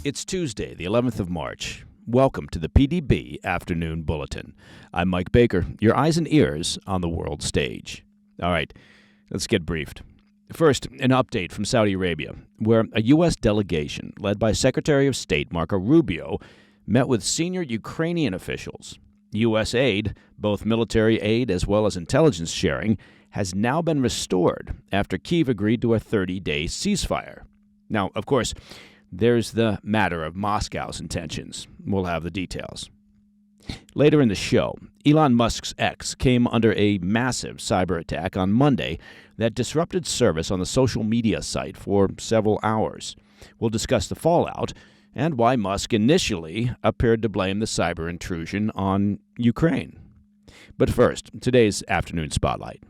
It's Tuesday, the 11th of March. Welcome to the PDB Afternoon Bulletin. I'm Mike Baker, your eyes and ears on the world stage. All right, let's get briefed. First, an update from Saudi Arabia, where a U.S. delegation led by Secretary of State Marco Rubio met with senior Ukrainian officials. U.S. aid, both military aid as well as intelligence sharing, has now been restored after Kyiv agreed to a 30-day ceasefire. Now, of course, there's the matter of Moscow's intentions. We'll have the details. Later in the show, Elon Musk's X came under a massive cyber attack on Monday that disrupted service on the social media site for several hours. We'll discuss the fallout and why Musk initially appeared to blame the cyber intrusion on Ukraine. But first, today's afternoon spotlight.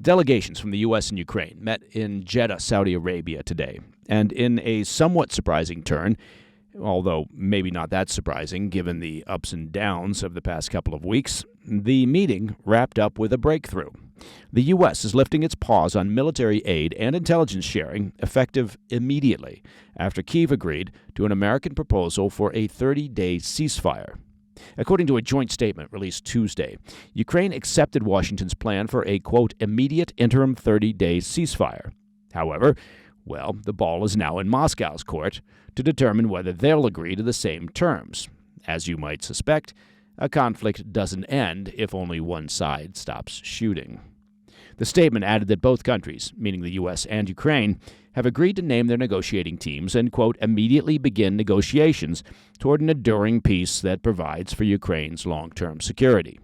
Delegations from the U.S. and Ukraine met in Jeddah, Saudi Arabia today, and in a somewhat surprising turn, although maybe not that surprising given the ups and downs of the past couple of weeks, the meeting wrapped up with a breakthrough. The U.S. is lifting its pause on military aid and intelligence sharing effective immediately after Kyiv agreed to an American proposal for a 30-day ceasefire. According to a joint statement released Tuesday, Ukraine accepted Washington's plan for a, quote, immediate interim 30-day ceasefire. However, the ball is now in Moscow's court to determine whether they'll agree to the same terms. As you might suspect, a conflict doesn't end if only one side stops shooting. The statement added that both countries, meaning the U.S. and Ukraine, have agreed to name their negotiating teams and, quote, immediately begin negotiations toward an enduring peace that provides for Ukraine's long-term security.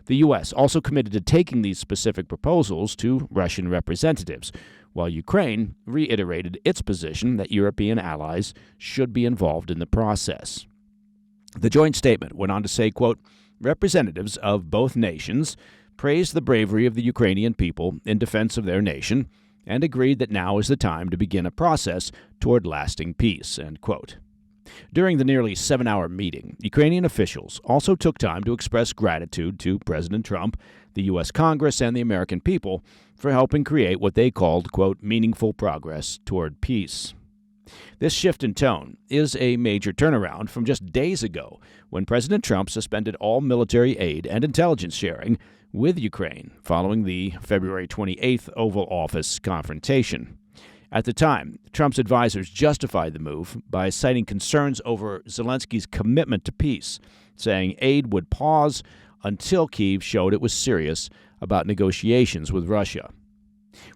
The U.S. also committed to taking these specific proposals to Russian representatives, while Ukraine reiterated its position that European allies should be involved in the process. The joint statement went on to say, quote, representatives of both nations praised the bravery of the Ukrainian people in defense of their nation and agreed that now is the time to begin a process toward lasting peace, end quote. During the nearly 7-hour meeting, Ukrainian officials also took time to express gratitude to President Trump, the U.S. Congress, and the American people for helping create what they called, quote, meaningful progress toward peace. This shift in tone is a major turnaround from just days ago when President Trump suspended all military aid and intelligence sharing with Ukraine following the February 28th Oval Office confrontation. At the time, Trump's advisors justified the move by citing concerns over Zelensky's commitment to peace, saying aid would pause until Kyiv showed it was serious about negotiations with Russia.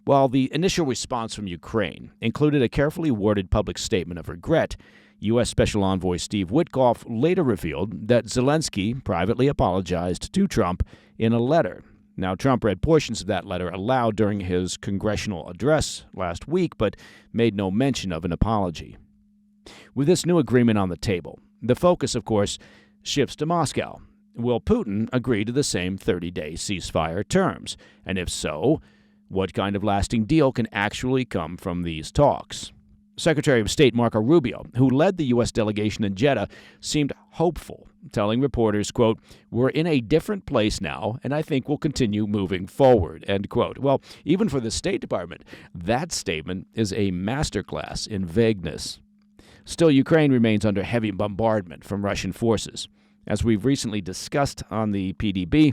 While the initial response from Ukraine included a carefully worded public statement of regret, U.S. Special Envoy Steve Witkoff later revealed that Zelensky privately apologized to Trump in a letter. Now, Trump read portions of that letter aloud during his congressional address last week, but made no mention of an apology. With this new agreement on the table, the focus, of course, shifts to Moscow. Will Putin agree to the same 30-day ceasefire terms? And if so, what kind of lasting deal can actually come from these talks? Secretary of State Marco Rubio, who led the U.S. delegation in Jeddah, seemed hopeful, telling reporters, quote, we're in a different place now, and I think we'll continue moving forward, end quote. Well, even for the State Department, that statement is a masterclass in vagueness. Still, Ukraine remains under heavy bombardment from Russian forces. As we've recently discussed on the PDB,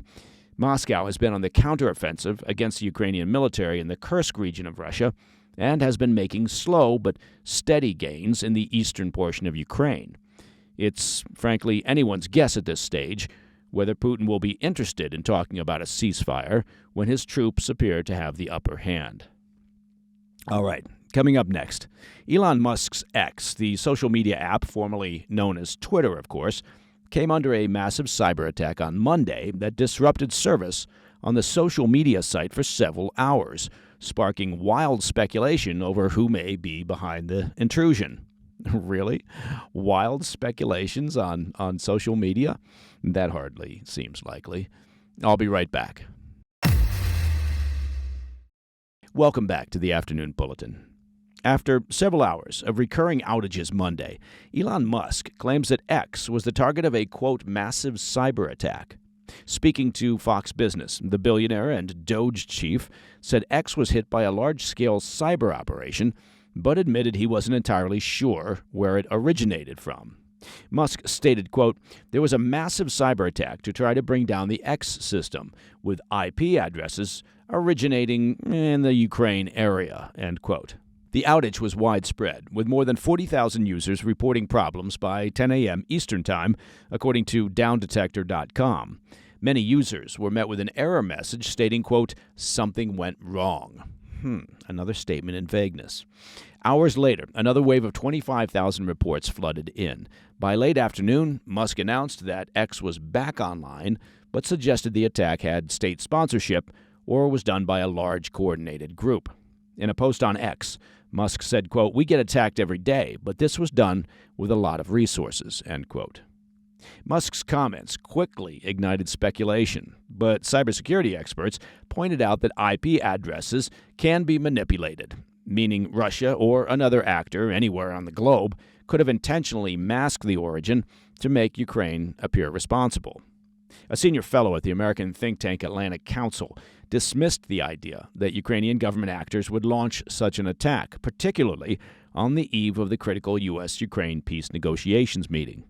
Moscow has been on the counteroffensive against the Ukrainian military in the Kursk region of Russia and has been making slow but steady gains in the eastern portion of Ukraine. It's, frankly, anyone's guess at this stage whether Putin will be interested in talking about a ceasefire when his troops appear to have the upper hand. All right, coming up next, Elon Musk's X, the social media app formerly known as Twitter, of course, came under a massive cyber attack on Monday that disrupted service on the social media site for several hours, sparking wild speculation over who may be behind the intrusion. Really? Wild speculations on social media? That hardly seems likely. I'll be right back. Welcome back to the Afternoon Bulletin. After several hours of recurring outages Monday, Elon Musk claims that X was the target of a, quote, massive cyber attack. Speaking to Fox Business, the billionaire and Doge chief said X was hit by a large-scale cyber operation but admitted he wasn't entirely sure where it originated from. Musk stated, quote, "There was a massive cyber attack to try to bring down the X system with IP addresses originating in the Ukraine area," end quote. The outage was widespread, with more than 40,000 users reporting problems by 10 a.m. Eastern Time, according to downdetector.com. Many users were met with an error message stating, quote, "Something went wrong." Another statement in vagueness. Hours later, another wave of 25,000 reports flooded in. By late afternoon, Musk announced that X was back online, but suggested the attack had state sponsorship or was done by a large coordinated group. In a post on X, Musk said, quote, "We get attacked every day, but this was done with a lot of resources," end quote. Musk's comments quickly ignited speculation, but cybersecurity experts pointed out that IP addresses can be manipulated, meaning Russia or another actor anywhere on the globe could have intentionally masked the origin to make Ukraine appear responsible. A senior fellow at the American think tank Atlantic Council dismissed the idea that Ukrainian government actors would launch such an attack, particularly on the eve of the critical U.S.-Ukraine peace negotiations meeting.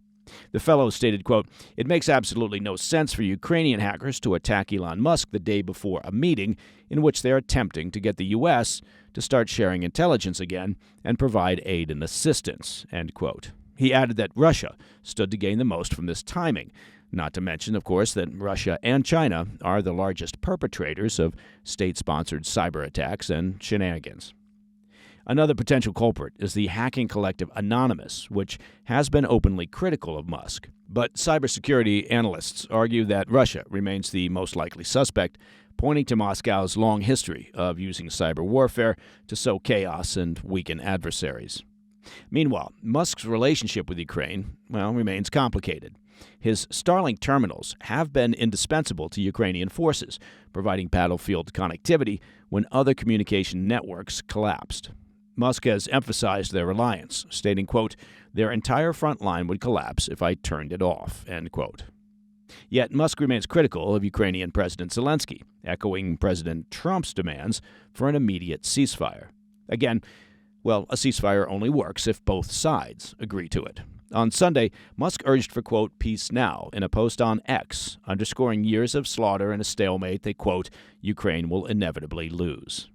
The fellow stated, quote, "It makes absolutely no sense for Ukrainian hackers to attack Elon Musk the day before a meeting in which they're attempting to get the U.S. to start sharing intelligence again and provide aid and assistance," end quote. He added that Russia stood to gain the most from this timing, not to mention, of course, that Russia and China are the largest perpetrators of state-sponsored cyber attacks and shenanigans. Another potential culprit is the hacking collective Anonymous, which has been openly critical of Musk. But cybersecurity analysts argue that Russia remains the most likely suspect, pointing to Moscow's long history of using cyber warfare to sow chaos and weaken adversaries. Meanwhile, Musk's relationship with Ukraine, remains complicated. His Starlink terminals have been indispensable to Ukrainian forces, providing battlefield connectivity when other communication networks collapsed. Musk has emphasized their reliance, stating, quote, "Their entire front line would collapse if I turned it off," end quote. Yet Musk remains critical of Ukrainian President Zelensky, echoing President Trump's demands for an immediate ceasefire. Again, a ceasefire only works if both sides agree to it. On Sunday, Musk urged for, quote, "peace now," in a post on X, underscoring years of slaughter and a stalemate that, quote, "Ukraine will inevitably lose."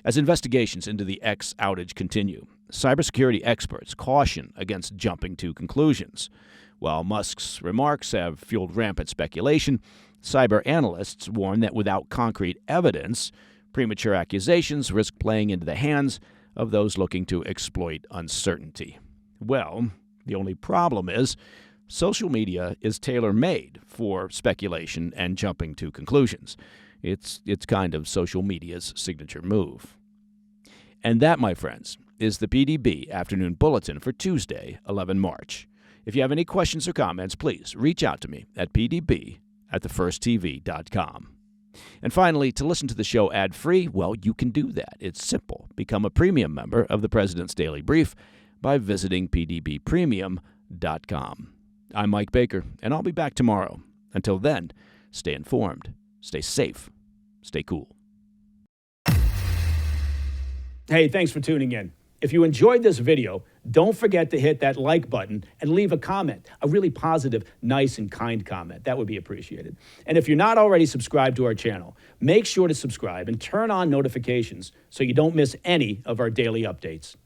As investigations into the X outage continue, cybersecurity experts caution against jumping to conclusions. While Musk's remarks have fueled rampant speculation, cyber analysts warn that without concrete evidence, premature accusations risk playing into the hands of those looking to exploit uncertainty. Well, the only problem is social media is tailor-made for speculation and jumping to conclusions. It's kind of social media's signature move. And that, my friends, is the PDB Afternoon Bulletin for Tuesday, 11 March. If you have any questions or comments, please reach out to me at pdb@thefirsttv.com. And finally, to listen to the show ad-free, you can do that. It's simple. Become a premium member of the President's Daily Brief by visiting pdbpremium.com. I'm Mike Baker, and I'll be back tomorrow. Until then, stay informed, stay safe, stay cool. Hey, thanks for tuning in. If you enjoyed this video, don't forget to hit that like button and leave a comment, a really positive, nice, and kind comment. That would be appreciated. And if you're not already subscribed to our channel, make sure to subscribe and turn on notifications so you don't miss any of our daily updates.